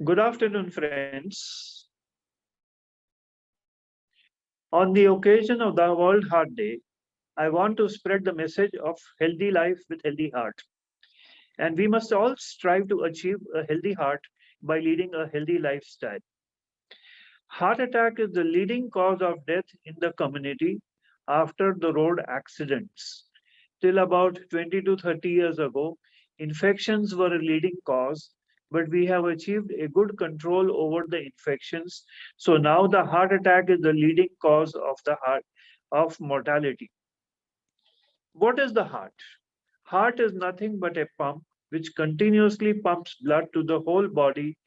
Good afternoon, friends. On the occasion of the World Heart Day, I want to spread the message of healthy life with healthy heart. And we must all strive to achieve a healthy heart by leading a healthy lifestyle. Heart attack is the leading cause of death in the community after the road accidents. Till about 20 to 30 years ago, infections were a leading cause, but we have achieved a good control over the infections. So now the heart attack is the leading cause of the heart of mortality. What is the heart? Heart is nothing but a pump which continuously pumps blood to the whole body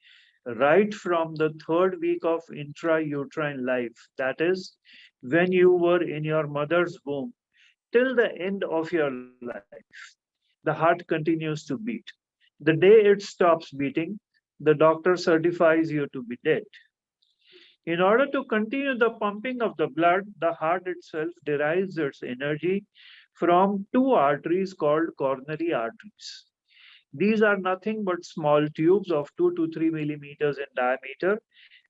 right from the third week of intrauterine life, that is, when you were in your mother's womb, till the end of your life. The heart continues to beat. The day it stops beating, the doctor certifies you to be dead. In order to continue the pumping of the blood, the heart itself derives its energy from two arteries called coronary arteries. These are nothing but small tubes of 2 to 3 millimeters in diameter,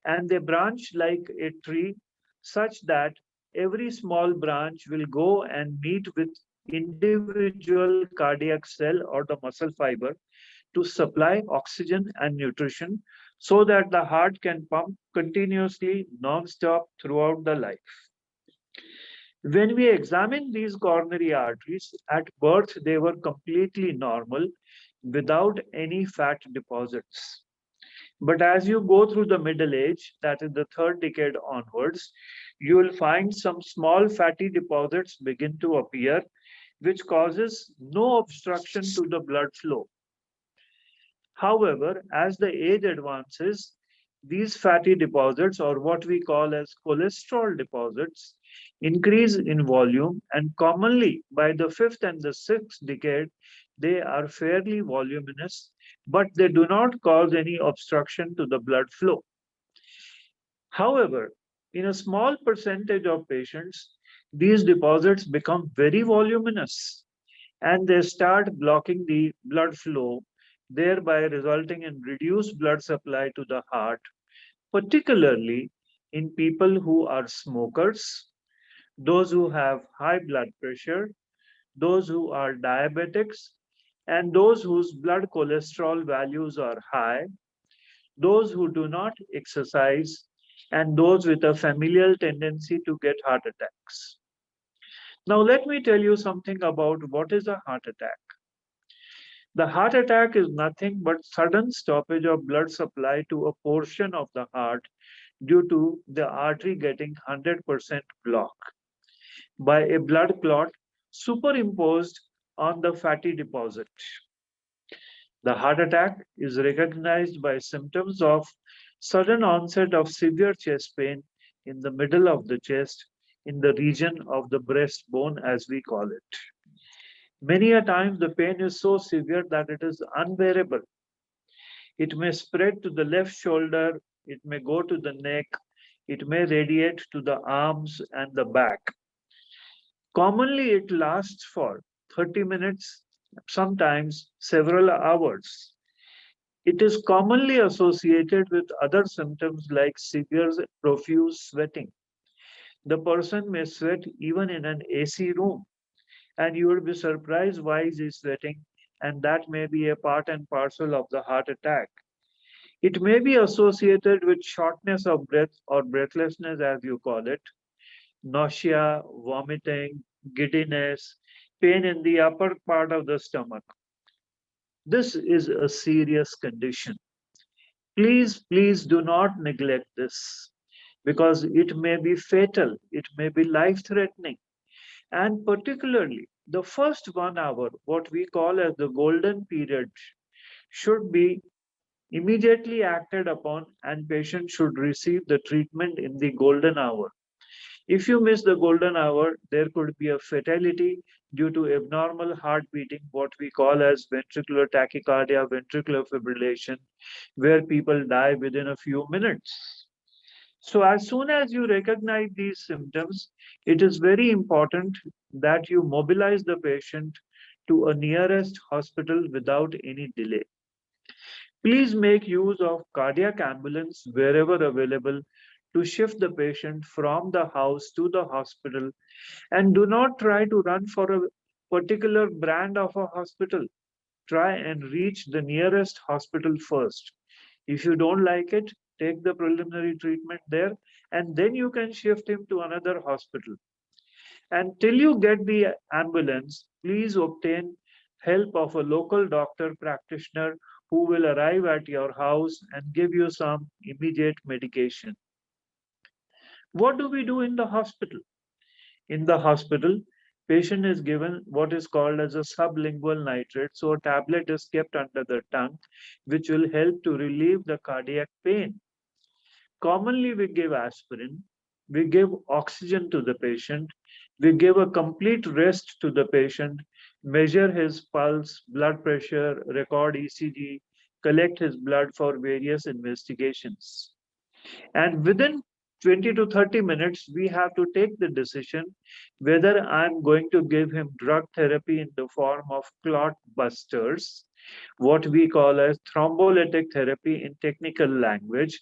and they branch like a tree such that every small branch will go and meet with individual cardiac cell or the muscle fiber to supply oxygen and nutrition so that the heart can pump continuously non-stop throughout the life. When we examine these coronary arteries, at birth they were completely normal without any fat deposits. But as you go through the middle age, that is the third decade onwards, you will find some small fatty deposits begin to appear, which causes no obstruction to the blood flow. However, as the age advances, these fatty deposits, or what we call as cholesterol deposits, increase in volume, and commonly by the fifth and the sixth decade, they are fairly voluminous, but they do not cause any obstruction to the blood flow. However, in a small percentage of patients, these deposits become very voluminous and they start blocking the blood flow, thereby resulting in reduced blood supply to the heart, particularly in people who are smokers, those who have high blood pressure, those who are diabetics, and those whose blood cholesterol values are high, those who do not exercise, and those with a familial tendency to get heart attacks. Now, let me tell you something about what is a heart attack. The heart attack is nothing but sudden stoppage of blood supply to a portion of the heart due to the artery getting 100% blocked by a blood clot superimposed on the fatty deposit. The heart attack is recognized by symptoms of sudden onset of severe chest pain in the middle of the chest, in the region of the breastbone, as we call it. Many a times the pain is so severe that it is unbearable. It may spread to the left shoulder, it may go to the neck, it may radiate to the arms and the back. Commonly, it lasts for 30 minutes, sometimes several hours. It is commonly associated with other symptoms like severe profuse sweating. The person may sweat even in an AC room, and you would be surprised why he is sweating, and that may be a part and parcel of the heart attack. It may be associated with shortness of breath or breathlessness, as you call it, nausea, vomiting, giddiness, pain in the upper part of the stomach. This is a serious condition. Please do not neglect this because it may be fatal, it may be life threatening, and particularly the first 1 hour, what we call as the golden period, should be immediately acted upon, and patient should receive the treatment in the golden hour. If you miss the golden hour, there could be a fatality due to abnormal heart beating, what we call as ventricular tachycardia, ventricular fibrillation, where people die within a few minutes. So, as soon as you recognize these symptoms, it is very important that you mobilize the patient to a nearest hospital without any delay. Please make use of cardiac ambulance wherever available to shift the patient from the house to the hospital, and do not try to run for a particular brand of a hospital. Try and reach the nearest hospital first. If you don't like it, take the preliminary treatment there, and then you can shift him to another hospital. And till you get the ambulance, please obtain help of a local doctor practitioner who will arrive at your house and give you some immediate medication. What do we do in the hospital? In the hospital, patient is given what is called as a sublingual nitrate. So a tablet is kept under the tongue, which will help to relieve the cardiac pain. Commonly, we give aspirin, we give oxygen to the patient, we give a complete rest to the patient, measure his pulse, blood pressure, record ECG, collect his blood for various investigations. And within 20 to 30 minutes, we have to take the decision whether I'm going to give him drug therapy in the form of clot busters, what we call as thrombolytic therapy in technical language.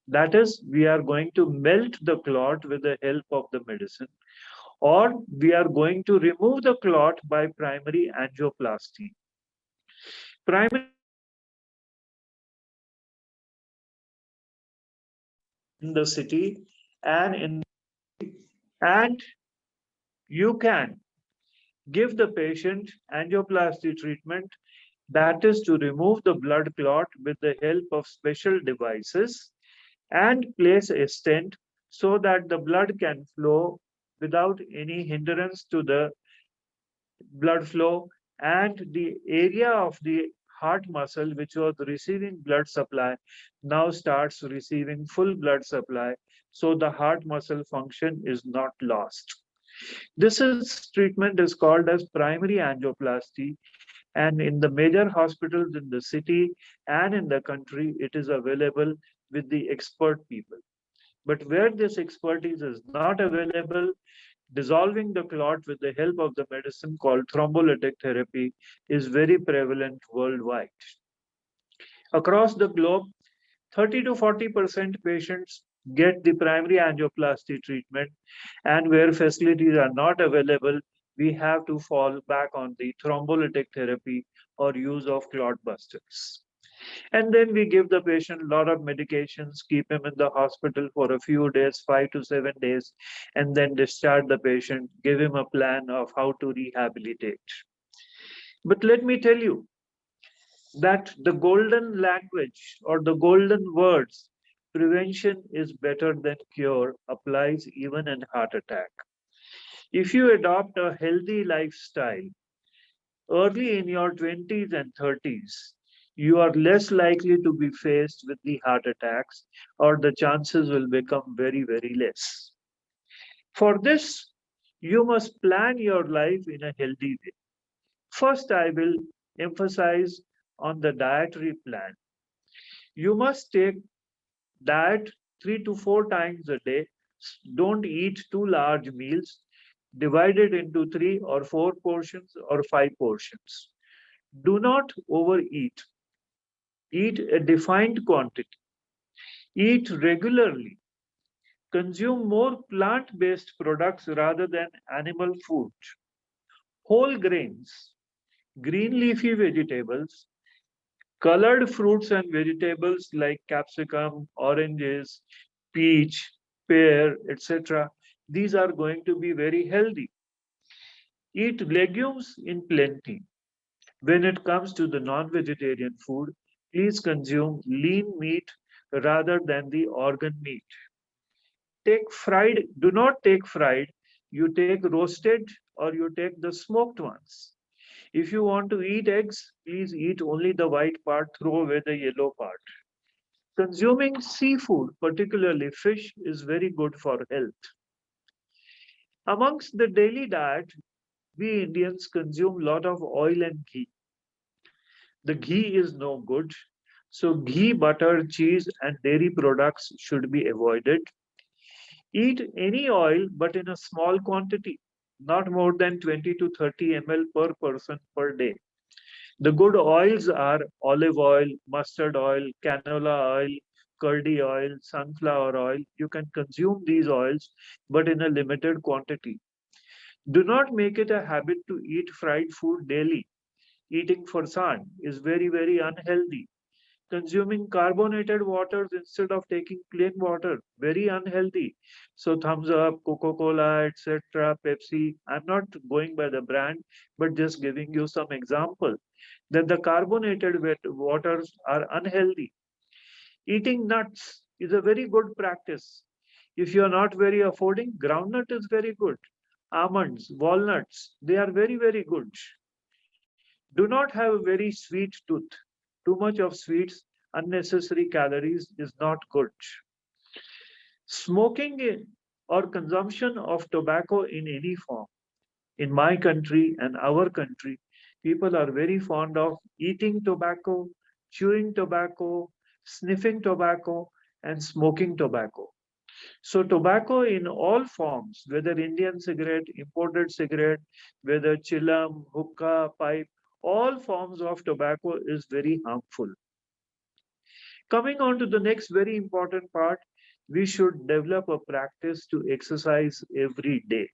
That is, we are going to melt the clot with the help of the medicine, or we are going to remove the clot by primary angioplasty. Primary in the city and you can give the patient angioplasty treatment, that is to remove the blood clot with the help of special devices and place a stent so that the blood can flow without any hindrance to the blood flow, and the area of the heart muscle which was receiving blood supply now starts receiving full blood supply, so the heart muscle function is not lost. This treatment is called as primary angioplasty, and in the major hospitals in the city and in the country, it is available with the expert people. But where this expertise is not available, dissolving the clot with the help of the medicine called thrombolytic therapy is very prevalent worldwide. Across the globe, 30 to 40% patients get the primary angioplasty treatment, and where facilities are not available, we have to fall back on the thrombolytic therapy or use of clot busters. And then we give the patient a lot of medications, keep him in the hospital for a few days, 5 to 7 days, and then discharge the patient, give him a plan of how to rehabilitate. But let me tell you that the golden language or the golden words, prevention is better than cure, applies even in heart attack. If you adopt a healthy lifestyle early in your 20s and 30s, you are less likely to be faced with the heart attacks, or the chances will become very, very less. For this, you must plan your life in a healthy way. First, I will emphasize on the dietary plan. You must take diet 3 to 4 times a day. Don't eat too large meals. Divide it into 3 or 4 portions or 5 portions. Do not overeat. Eat a defined quantity. Eat regularly. Consume more plant-based products rather than animal food. Whole grains, green leafy vegetables, colored fruits and vegetables like capsicum, oranges, peach, pear, etc. These are going to be very healthy. Eat legumes in plenty. When it comes to the non-vegetarian food, please consume lean meat rather than the organ meat. Do not take fried, you take roasted or you take the smoked ones. If you want to eat eggs, please eat only the white part, throw away the yellow part. Consuming seafood, particularly fish, is very good for health. Amongst the daily diet, we Indians consume a lot of oil and ghee. The ghee is no good. So ghee, butter, cheese, and dairy products should be avoided. Eat any oil, but in a small quantity, not more than 20 to 30 ml per person per day. The good oils are olive oil, mustard oil, canola oil, curdy oil, sunflower oil. You can consume these oils, but in a limited quantity. Do not make it a habit to eat fried food daily. Eating farsan is very, very unhealthy. Consuming carbonated waters instead of taking plain water, very unhealthy. So thumbs up, Coca-Cola, etc., Pepsi. I'm not going by the brand, but just giving you some example that the carbonated waters are unhealthy. Eating nuts is a very good practice. If you are not very affording, groundnut is very good. Almonds, walnuts, they are very, very good. Do not have a very sweet tooth. Too much of sweets, unnecessary calories is not good. Or consumption of tobacco in any form. In my country and our country, people are very fond of eating tobacco, chewing tobacco, sniffing tobacco, and smoking tobacco. So tobacco in all forms, whether Indian cigarette, imported cigarette, whether chillum, hookah, pipe, all forms of tobacco is very harmful. Coming on to the next very important part, we should develop a practice to exercise every day.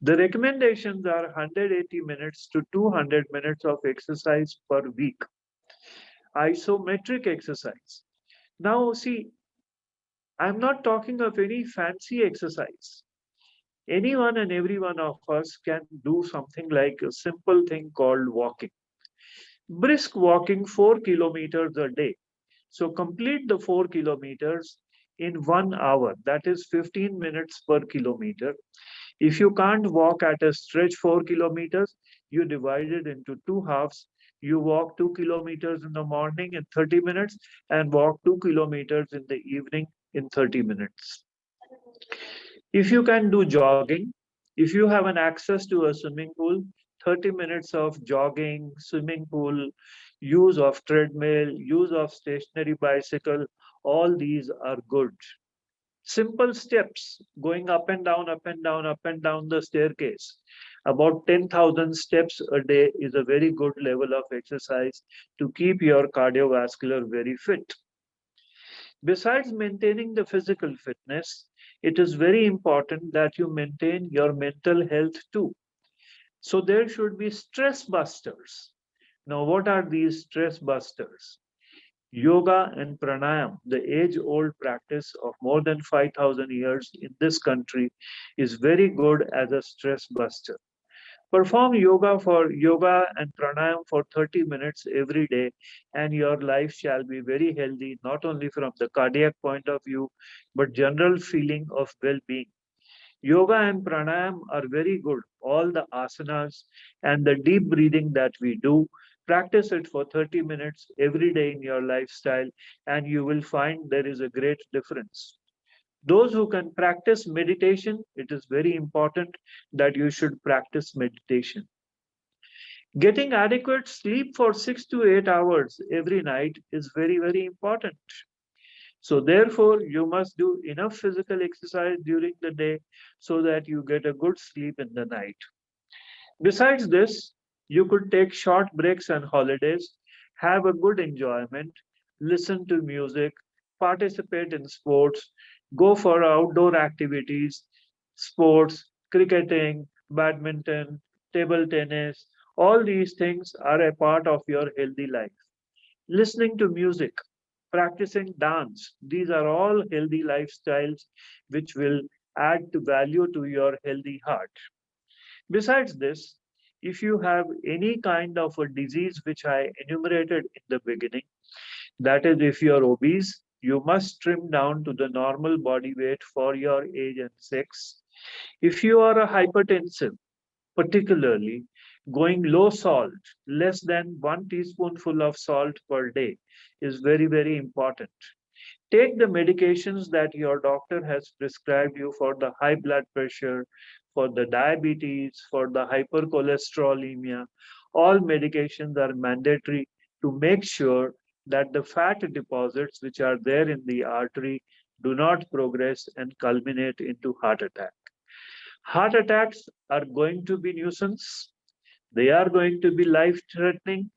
The recommendations are 180 minutes to 200 minutes of exercise per week. Isometric exercise. Now, see, I'm not talking of any fancy exercise. Anyone and every one of us can do something like a simple thing called walking. Brisk walking 4 kilometers a day. So complete the 4 kilometers in 1 hour. That is 15 minutes per kilometer. If you can't walk at a stretch 4 kilometers, you divide it into two halves. You walk 2 kilometers in the morning in 30 minutes and walk 2 kilometers in the evening in 30 minutes. If you can do jogging, if you have an access to a swimming pool, 30 minutes of jogging, swimming pool, use of treadmill, use of stationary bicycle, all these are good. Simple steps going up and down, up and down, up and down the staircase. About 10,000 steps a day is a very good level of exercise to keep your cardiovascular very fit. Besides maintaining the physical fitness, it is very important that you maintain your mental health too. So there should be stress busters. Now, what are these stress busters? Yoga and pranayam, the age-old practice of more than 5,000 years in this country, is very good as a stress buster. Perform yoga and pranayam for 30 minutes every day, and your life shall be very healthy, not only from the cardiac point of view, but general feeling of well-being. Yoga and pranayam are very good. All the asanas and the deep breathing that we do, practice it for 30 minutes every day in your lifestyle, and you will find there is a great difference. Those who can practice meditation, it is very important that you should practice meditation. Getting adequate sleep for 6 to 8 hours every night is very, very important. So therefore, you must do enough physical exercise during the day so that you get a good sleep in the night. Besides this, you could take short breaks and holidays, have a good enjoyment, listen to music, participate in sports, go for outdoor activities, sports, cricketing, badminton, table tennis. All these things are a part of your healthy life. Listening to music, practicing dance, these are all healthy lifestyles which will add to value to your healthy heart. Besides this, if you have any kind of a disease which I enumerated in the beginning, that is, if you are obese, you must trim down to the normal body weight for your age and sex. If you are a hypertensive, particularly going low salt, less than 1 teaspoonful of salt per day is very, very important. Take the medications that your doctor has prescribed you for the high blood pressure, for the diabetes, for the hypercholesterolemia. All medications are mandatory to make sure that the fat deposits which are there in the artery do not progress and culminate into heart attack. Heart attacks are going to be nuisance. They are going to be life-threatening.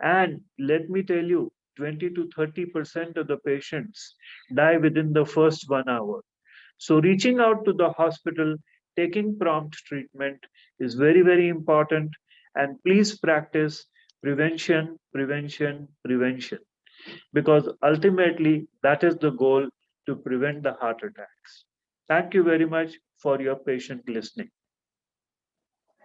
And let me tell you, 20 to 30% of the patients die within the first 1 hour. So reaching out to the hospital, taking prompt treatment is very, very important. And please practice prevention, prevention, prevention, because ultimately that is the goal, to prevent the heart attacks. Thank you very much for your patient listening.